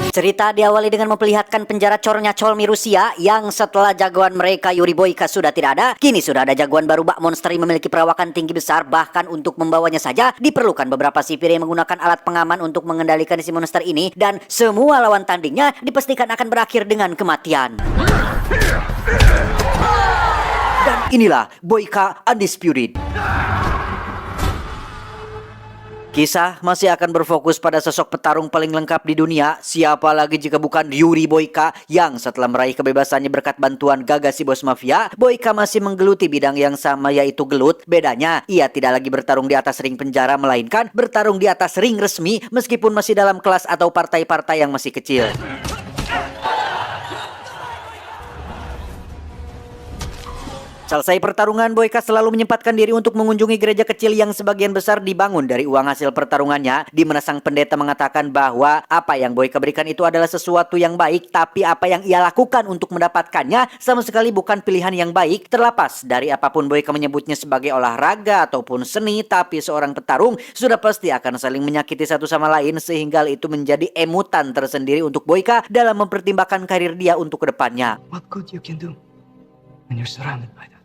Cerita diawali dengan memperlihatkan penjara Chornya-Cholmi Rusia yang setelah jagoan mereka Yuri Boyka sudah tidak ada, kini sudah ada jagoan baru bak monster yang memiliki perawakan tinggi besar. Bahkan untuk membawanya saja diperlukan beberapa sipir yang menggunakan alat pengaman untuk mengendalikan si monster ini, dan semua lawan tandingnya dipastikan akan berakhir dengan kematian. Dan inilah Boyka Undisputed. Kisah masih akan berfokus pada sosok petarung paling lengkap di dunia. Siapa lagi jika bukan Yuri Boyka, yang setelah meraih kebebasannya berkat bantuan Gaga si bos mafia, Boyka masih menggeluti bidang yang sama, yaitu gelut. Bedanya, ia tidak lagi bertarung di atas ring penjara, melainkan bertarung di atas ring resmi meskipun masih dalam kelas atau partai-partai yang masih kecil. Selesai pertarungan, Boyka selalu menyempatkan diri untuk mengunjungi gereja kecil yang sebagian besar dibangun dari uang hasil pertarungannya, di mana sang pendeta mengatakan bahwa apa yang Boyka berikan itu adalah sesuatu yang baik, tapi apa yang ia lakukan untuk mendapatkannya sama sekali bukan pilihan yang baik. Terlepas dari apapun Boyka menyebutnya sebagai olahraga ataupun seni, tapi seorang petarung sudah pasti akan saling menyakiti satu sama lain, sehingga itu menjadi emutan tersendiri untuk Boyka dalam mempertimbangkan karir dia untuk kedepannya. What good you can do when you're surrounded by that?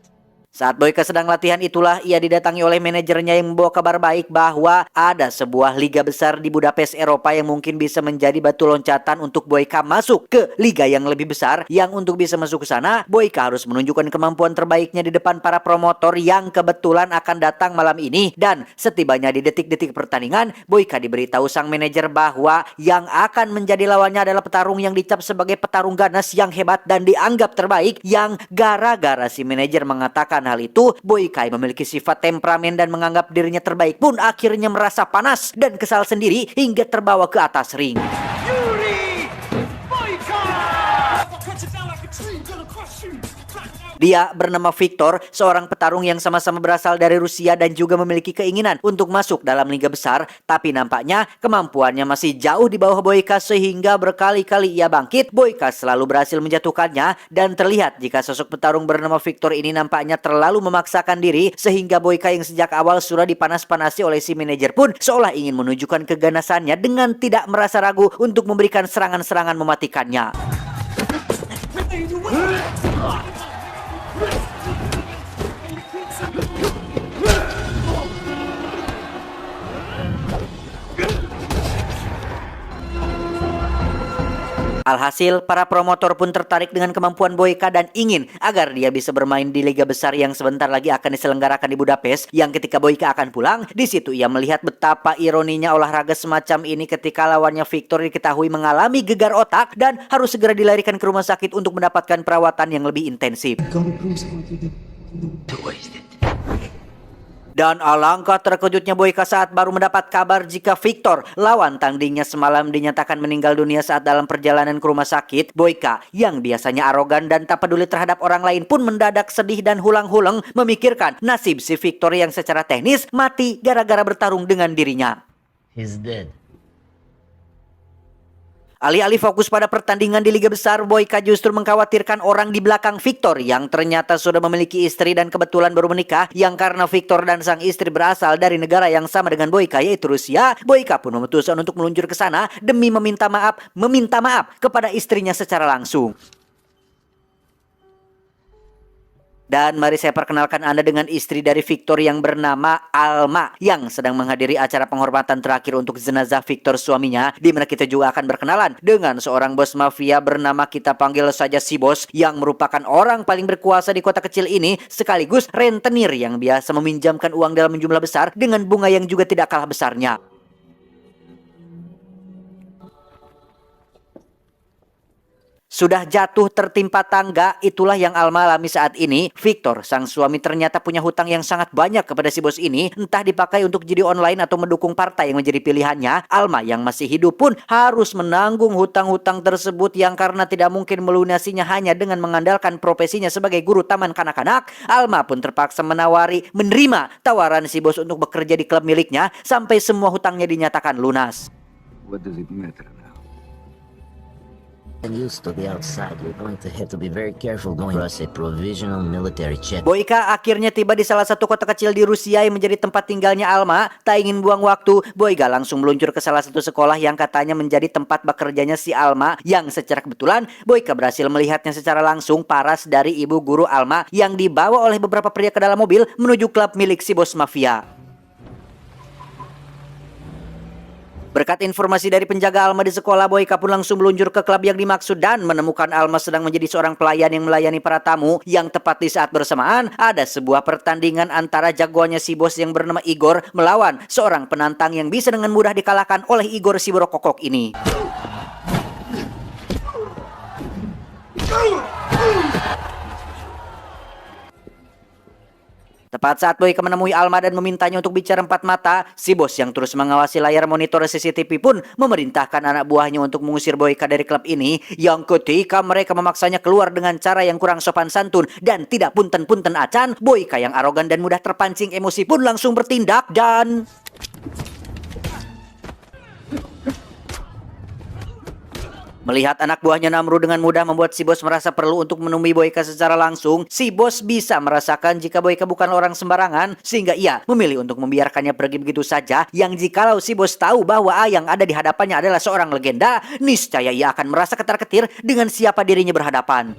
Saat Boyka sedang latihan itulah ia didatangi oleh manajernya yang membawa kabar baik bahwa ada sebuah liga besar di Budapest, Eropa yang mungkin bisa menjadi batu loncatan untuk Boyka masuk ke liga yang lebih besar. Yang untuk bisa masuk ke sana, Boyka harus menunjukkan kemampuan terbaiknya di depan para promotor yang kebetulan akan datang malam ini. Dan setibanya di detik-detik pertandingan, Boyka diberitahu sang manajer bahwa yang akan menjadi lawannya adalah petarung yang dicap sebagai petarung ganas yang hebat dan dianggap terbaik, yang gara-gara si manajer mengatakan hal itu, Boyka memiliki sifat temperamen dan menganggap dirinya terbaik pun akhirnya merasa panas dan kesal sendiri hingga terbawa ke atas ring. Yuri Boyka! Dia bernama Victor, seorang petarung yang sama-sama berasal dari Rusia dan juga memiliki keinginan untuk masuk dalam liga besar, tapi nampaknya kemampuannya masih jauh di bawah Boyka sehingga berkali-kali ia bangkit. Boyka selalu berhasil menjatuhkannya, dan terlihat jika sosok petarung bernama Victor ini nampaknya terlalu memaksakan diri sehingga Boyka yang sejak awal sudah dipanas-panasi oleh si manajer pun seolah ingin menunjukkan keganasannya dengan tidak merasa ragu untuk memberikan serangan-serangan mematikannya. Alhasil, para promotor pun tertarik dengan kemampuan Boyka dan ingin agar dia bisa bermain di liga besar yang sebentar lagi akan diselenggarakan di Budapest. Yang ketika Boyka akan pulang, di situ ia melihat betapa ironinya olahraga semacam ini ketika lawannya Victor diketahui mengalami gegar otak dan harus segera dilarikan ke rumah sakit untuk mendapatkan perawatan yang lebih intensif. Dan alangkah terkejutnya Boyka saat baru mendapat kabar jika Victor, lawan tandingnya semalam, dinyatakan meninggal dunia saat dalam perjalanan ke rumah sakit. Boyka yang biasanya arogan dan tak peduli terhadap orang lain pun mendadak sedih dan hulang-hulang memikirkan nasib si Victor yang secara teknis mati gara-gara bertarung dengan dirinya. He's dead. Alih-alih fokus pada pertandingan di Liga Besar, Boyka justru mengkhawatirkan orang di belakang Victor yang ternyata sudah memiliki istri dan kebetulan baru menikah. Yang karena Victor dan sang istri berasal dari negara yang sama dengan Boyka, yaitu Rusia, Boyka pun memutuskan untuk meluncur ke sana demi meminta maaf kepada istrinya secara langsung. Dan mari saya perkenalkan Anda dengan istri dari Victor yang bernama Alma, yang sedang menghadiri acara penghormatan terakhir untuk jenazah Victor suaminya, di mana kita juga akan berkenalan dengan seorang bos mafia bernama, kita panggil saja si bos, yang merupakan orang paling berkuasa di kota kecil ini, sekaligus rentenir yang biasa meminjamkan uang dalam jumlah besar dengan bunga yang juga tidak kalah besarnya. Sudah jatuh tertimpa tangga, itulah yang Alma alami saat ini. Victor, sang suami, ternyata punya hutang yang sangat banyak kepada si bos ini, entah dipakai untuk judi online atau mendukung partai yang menjadi pilihannya. Alma yang masih hidup pun harus menanggung hutang-hutang tersebut, yang karena tidak mungkin melunasinya hanya dengan mengandalkan profesinya sebagai guru taman kanak-kanak. Alma pun terpaksa menerima tawaran si bos untuk bekerja di klub miliknya sampai semua hutangnya dinyatakan lunas. What does it matter now? used to the outside. You're going to have to be very careful going across a provisional military check. Boyka akhirnya tiba di salah satu kota kecil di Rusia yang menjadi tempat tinggalnya Alma. Tak ingin buang waktu, Boyka langsung meluncur ke salah satu sekolah yang katanya menjadi tempat bekerjanya si Alma, yang secara kebetulan Boyka berhasil melihatnya secara langsung paras dari ibu guru Alma yang dibawa oleh beberapa pria ke dalam mobil menuju klub milik si bos mafia. Berkat informasi dari penjaga Alma di sekolah, Boyka pun langsung meluncur ke klub yang dimaksud dan menemukan Alma sedang menjadi seorang pelayan yang melayani para tamu. Yang tepat di saat bersamaan ada sebuah pertandingan antara jagoannya si bos yang bernama Igor melawan seorang penantang yang bisa dengan mudah dikalahkan oleh Igor si berokok ini. Tepat saat Boyka menemui Alma dan memintanya untuk bicara empat mata, si bos yang terus mengawasi layar monitor CCTV pun memerintahkan anak buahnya untuk mengusir Boyka dari klub ini, yang ketika mereka memaksanya keluar dengan cara yang kurang sopan santun dan tidak punten-punten acan, Boyka yang arogan dan mudah terpancing emosi pun langsung bertindak dan... Melihat anak buahnya Namru dengan mudah membuat si bos merasa perlu untuk menemui Boyka secara langsung, si bos bisa merasakan jika Boyka bukan orang sembarangan, sehingga ia memilih untuk membiarkannya pergi begitu saja, yang jikalau si bos tahu bahwa yang ada di hadapannya adalah seorang legenda, niscaya ia akan merasa ketar-ketir dengan siapa dirinya berhadapan.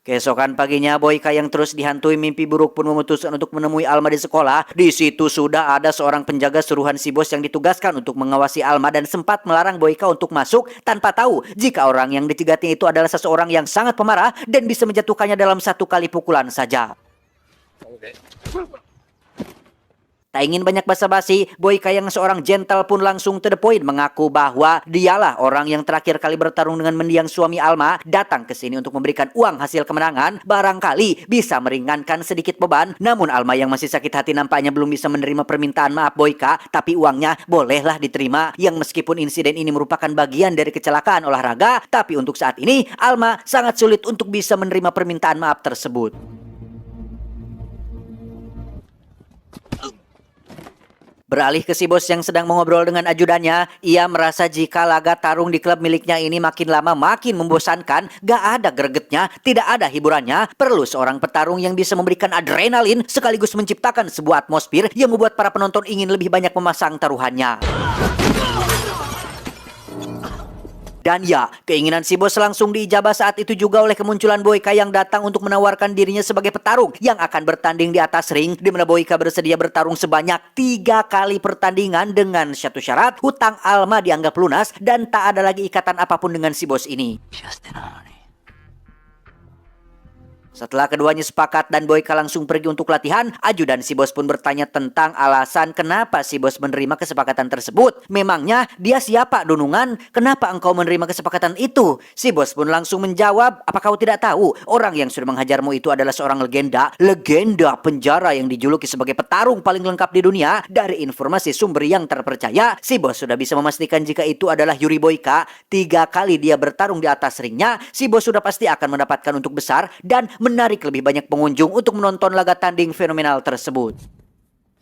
Keesokan paginya, Boyka yang terus dihantui mimpi buruk pun memutuskan untuk menemui Alma di sekolah. Di situ sudah ada seorang penjaga suruhan si bos yang ditugaskan untuk mengawasi Alma dan sempat melarang Boyka untuk masuk tanpa tahu jika orang yang dicegatnya itu adalah seseorang yang sangat pemarah dan bisa menjatuhkannya dalam satu kali pukulan saja. Tak ingin banyak basa-basi, Boyka yang seorang gentle pun langsung to the point mengaku bahwa dialah orang yang terakhir kali bertarung dengan mendiang suami Alma, datang ke sini untuk memberikan uang hasil kemenangan, barangkali bisa meringankan sedikit beban. Namun Alma yang masih sakit hati nampaknya belum bisa menerima permintaan maaf Boyka, tapi uangnya bolehlah diterima, yang meskipun insiden ini merupakan bagian dari kecelakaan olahraga, tapi untuk saat ini Alma sangat sulit untuk bisa menerima permintaan maaf tersebut. Beralih ke si bos yang sedang mengobrol dengan ajudannya, ia merasa jika laga tarung di klub miliknya ini makin lama makin membosankan, gak ada gregetnya, tidak ada hiburannya, perlu seorang petarung yang bisa memberikan adrenalin sekaligus menciptakan sebuah atmosfer yang membuat para penonton ingin lebih banyak memasang taruhannya. Dan ya, keinginan si bos langsung diijabah saat itu juga oleh kemunculan Boyka yang datang untuk menawarkan dirinya sebagai petarung yang akan bertanding di atas ring, di mana Boyka bersedia bertarung sebanyak 3 kali pertandingan dengan satu syarat, hutang Alma dianggap lunas dan tak ada lagi ikatan apapun dengan si bos ini. Setelah keduanya sepakat dan Boyka langsung pergi untuk latihan, ajudan si bos pun bertanya tentang alasan kenapa si bos menerima kesepakatan tersebut. Memangnya dia siapa, Dunungan? Kenapa engkau menerima kesepakatan itu? Si bos pun langsung menjawab, apa kau tidak tahu orang yang sudah menghajarmu itu adalah seorang legenda penjara yang dijuluki sebagai petarung paling lengkap di dunia. Dari informasi sumber yang terpercaya, si bos sudah bisa memastikan jika itu adalah Yuri Boyka. 3 kali dia bertarung di atas ringnya, si bos sudah pasti akan mendapatkan untung besar dan menarik lebih banyak pengunjung untuk menonton laga tanding fenomenal tersebut.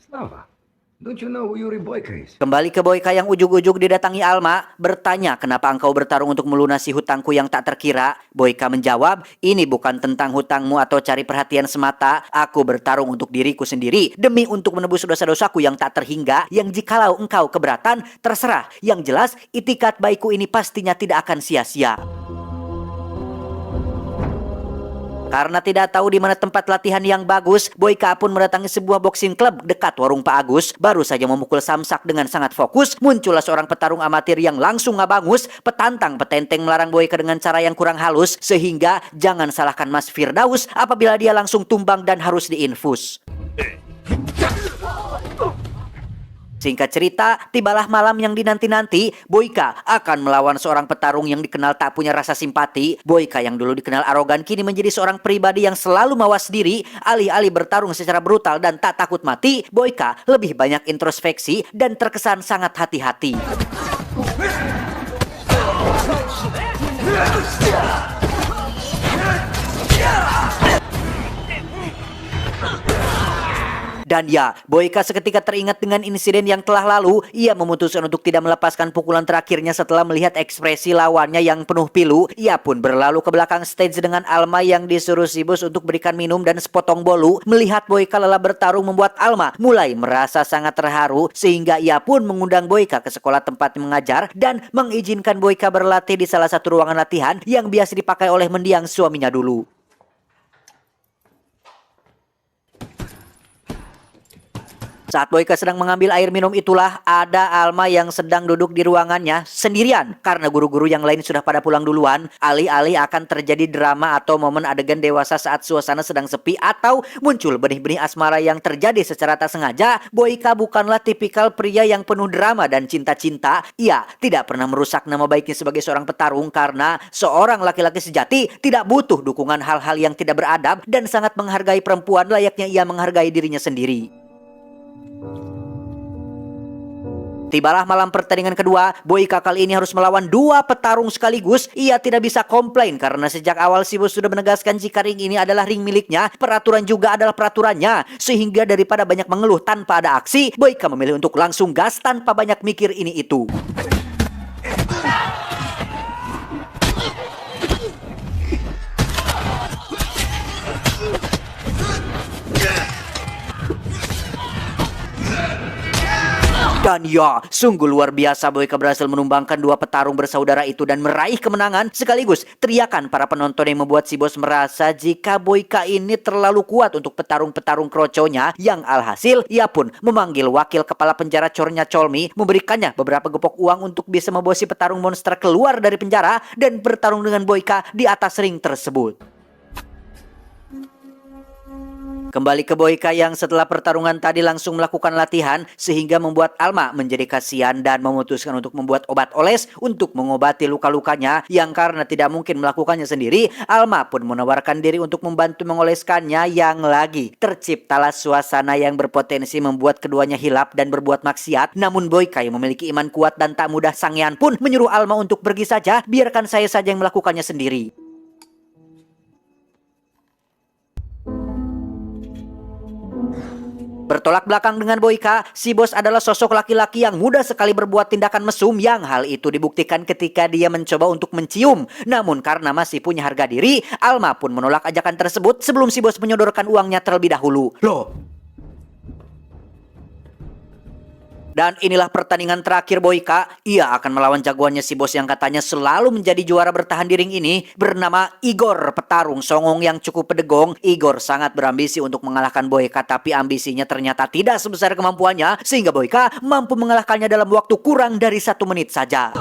Slava, don't you know who Yuri Boyka is? Kembali ke Boyka yang ujug-ujug didatangi Alma, bertanya kenapa engkau bertarung untuk melunasi hutangku yang tak terkira. Boyka menjawab, ini bukan tentang hutangmu atau cari perhatian semata. Aku bertarung untuk diriku sendiri, demi untuk menebus dosa-dosaku yang tak terhingga, yang jikalau engkau keberatan, terserah. Yang jelas, itikat baikku ini pastinya tidak akan sia-sia. Karena tidak tahu di mana tempat latihan yang bagus, Boyka pun mendatangi sebuah boxing club dekat warung Pak Agus. Baru saja memukul samsak dengan sangat fokus, muncullah seorang petarung amatir yang langsung ngabangus. Petantang petenteng melarang Boyka dengan cara yang kurang halus, sehingga jangan salahkan Mas Firdaus apabila dia langsung tumbang dan harus diinfus. Singkat cerita, tibalah malam yang dinanti-nanti. Boyka akan melawan seorang petarung yang dikenal tak punya rasa simpati. Boyka yang dulu dikenal arogan kini menjadi seorang pribadi yang selalu mawas diri. Alih-alih bertarung secara brutal dan tak takut mati, Boyka lebih banyak introspeksi dan terkesan sangat hati-hati. Dan ya, Boyka seketika teringat dengan insiden yang telah lalu. Ia memutuskan untuk tidak melepaskan pukulan terakhirnya setelah melihat ekspresi lawannya yang penuh pilu. Ia pun berlalu ke belakang stage dengan Alma yang disuruh si bos untuk berikan minum dan sepotong bolu. Melihat Boyka lelah bertarung membuat Alma mulai merasa sangat terharu, sehingga ia pun mengundang Boyka ke sekolah tempat mengajar dan mengizinkan Boyka berlatih di salah satu ruangan latihan yang biasa dipakai oleh mendiang suaminya dulu. Saat Boyka sedang mengambil air minum itulah ada Alma yang sedang duduk di ruangannya sendirian karena guru-guru yang lain sudah pada pulang duluan. Alih-alih akan terjadi drama atau momen adegan dewasa saat suasana sedang sepi atau muncul benih-benih asmara yang terjadi secara tak sengaja, Boyka bukanlah tipikal pria yang penuh drama dan cinta-cinta. Ia tidak pernah merusak nama baiknya sebagai seorang petarung karena seorang laki-laki sejati tidak butuh dukungan hal-hal yang tidak beradab dan sangat menghargai perempuan layaknya ia menghargai dirinya sendiri. Tibalah malam pertandingan kedua, Boyka kali ini harus melawan dua petarung sekaligus. Ia tidak bisa komplain karena sejak awal si bos sudah menegaskan jika ring ini adalah ring miliknya, peraturan juga adalah peraturannya. Sehingga daripada banyak mengeluh tanpa ada aksi, Boyka memilih untuk langsung gas tanpa banyak mikir ini itu. Dan ya, sungguh luar biasa Boyka berhasil menumbangkan dua petarung bersaudara itu dan meraih kemenangan sekaligus teriakan para penonton yang membuat si bos merasa jika Boyka ini terlalu kuat untuk petarung-petarung kroconya, yang alhasil ia pun memanggil wakil kepala penjara Cornya Colmi, memberikannya beberapa gepok uang untuk bisa membawa si petarung monster keluar dari penjara dan bertarung dengan Boyka di atas ring tersebut. Kembali ke Boyka yang setelah pertarungan tadi langsung melakukan latihan sehingga membuat Alma menjadi kasihan dan memutuskan untuk membuat obat oles untuk mengobati luka-lukanya yang karena tidak mungkin melakukannya sendiri, Alma pun menawarkan diri untuk membantu mengoleskannya. Yang lagi terciptalah suasana yang berpotensi membuat keduanya hilap dan berbuat maksiat. Namun Boyka yang memiliki iman kuat dan tak mudah sangean pun menyuruh Alma untuk pergi saja, biarkan saya saja yang melakukannya sendiri. Bertolak belakang dengan Boyka, si bos adalah sosok laki-laki yang mudah sekali berbuat tindakan mesum yang hal itu dibuktikan ketika dia mencoba untuk mencium. Namun karena masih punya harga diri, Alma pun menolak ajakan tersebut sebelum si bos menyodorkan uangnya terlebih dahulu. Loh, dan inilah pertandingan terakhir Boyka. Ia akan melawan jagoannya si bos yang katanya selalu menjadi juara bertahan di ring ini, bernama Igor, petarung songong yang cukup pedegong. Igor sangat berambisi untuk mengalahkan Boyka, tapi ambisinya ternyata tidak sebesar kemampuannya, sehingga Boyka mampu mengalahkannya dalam waktu kurang dari 1 menit saja.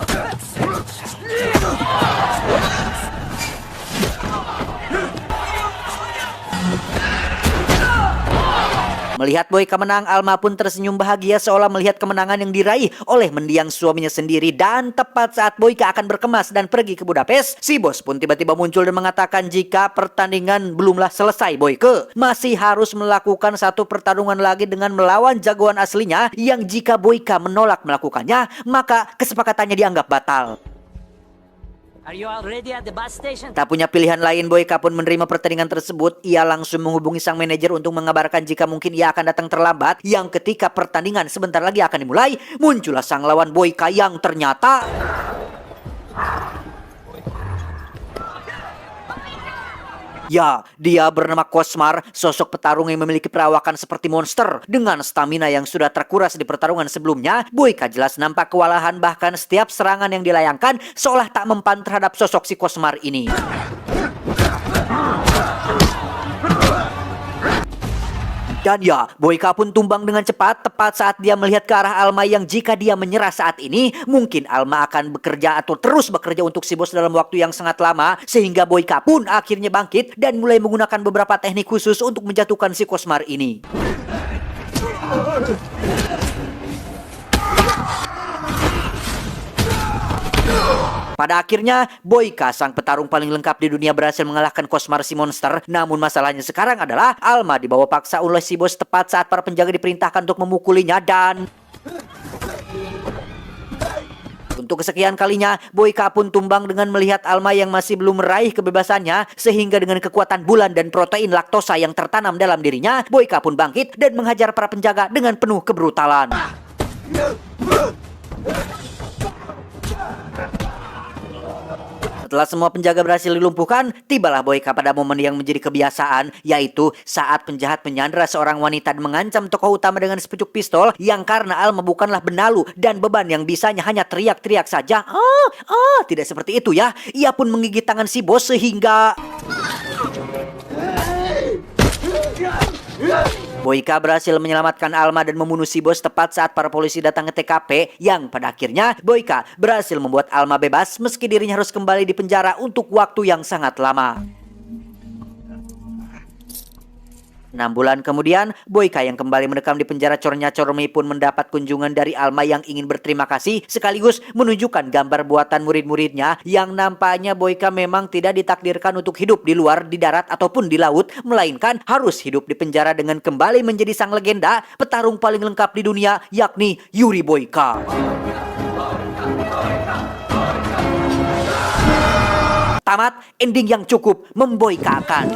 Melihat Boyka menang, Alma pun tersenyum bahagia seolah melihat kemenangan yang diraih oleh mendiang suaminya sendiri. Dan tepat saat Boyka akan berkemas dan pergi ke Budapest, si bos pun tiba-tiba muncul dan mengatakan jika pertandingan belumlah selesai, Boyka masih harus melakukan satu pertarungan lagi dengan melawan jagoan aslinya, yang jika Boyka menolak melakukannya, maka kesepakatannya dianggap batal. Are you already at the bus station? Tak punya pilihan lain, Boyka pun menerima pertandingan tersebut. Ia langsung menghubungi sang manajer untuk mengabarkan jika mungkin ia akan datang terlambat. Yang ketika pertandingan sebentar lagi akan dimulai, muncullah sang lawan Boyka yang ternyata ya, dia bernama Cosmar, sosok petarung yang memiliki perawakan seperti monster. Dengan stamina yang sudah terkuras di pertarungan sebelumnya, Boyka jelas nampak kewalahan, bahkan setiap serangan yang dilayangkan seolah tak mempan terhadap sosok si Cosmar ini. Dan ya, Boyka pun tumbang dengan cepat tepat saat dia melihat ke arah Alma yang jika dia menyerah saat ini, mungkin Alma akan bekerja atau terus bekerja untuk si bos dalam waktu yang sangat lama. Sehingga Boyka pun akhirnya bangkit dan mulai menggunakan beberapa teknik khusus untuk menjatuhkan si Cosmar ini. Pada akhirnya, Boyka, sang petarung paling lengkap di dunia, berhasil mengalahkan Cosmar si monster. Namun masalahnya sekarang adalah Alma dibawa paksa oleh si bos tepat saat para penjaga diperintahkan untuk memukulinya. Dan Untuk kesekian kalinya, Boyka pun tumbang dengan melihat Alma yang masih belum meraih kebebasannya, sehingga dengan kekuatan bulan dan protein laktosa yang tertanam dalam dirinya, Boyka pun bangkit dan menghajar para penjaga dengan penuh kebrutalan. Setelah semua penjaga berhasil dilumpuhkan, tibalah Boyka pada momen yang menjadi kebiasaan, yaitu saat penjahat menyandra seorang wanita dan mengancam tokoh utama dengan sepucuk pistol, yang karena Alma bukanlah benalu dan beban yang bisanya hanya teriak-teriak saja. Tidak seperti itu ya. Ia pun menggigit tangan si bos sehingga Boyka berhasil menyelamatkan Alma dan membunuh si bos tepat saat para polisi datang ke TKP, yang pada akhirnya Boyka berhasil membuat Alma bebas meski dirinya harus kembali di penjara untuk waktu yang sangat lama. 6 bulan kemudian, Boyka yang kembali mendekam di penjara Chornya Chormi pun mendapat kunjungan dari Alma yang ingin berterima kasih sekaligus menunjukkan gambar buatan murid-muridnya, yang nampaknya Boyka memang tidak ditakdirkan untuk hidup di luar, di darat ataupun di laut, melainkan harus hidup di penjara dengan kembali menjadi sang legenda petarung paling lengkap di dunia, yakni Yuri Boyka. Tamat, ending yang cukup memboykakan.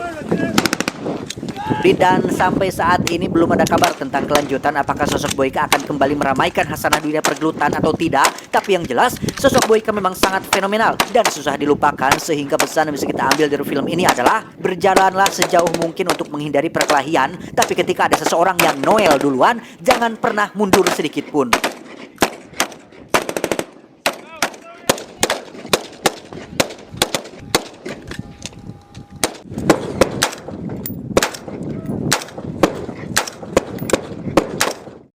Dan sampai saat ini belum ada kabar tentang kelanjutan apakah sosok Boyka akan kembali meramaikan hasanah dunia pergelutan atau tidak. Tapi yang jelas, sosok Boyka memang sangat fenomenal dan susah dilupakan, sehingga pesan yang bisa kita ambil dari film ini adalah berjalanlah sejauh mungkin untuk menghindari perkelahian, tapi ketika ada seseorang yang Noel duluan, jangan pernah mundur sedikit pun.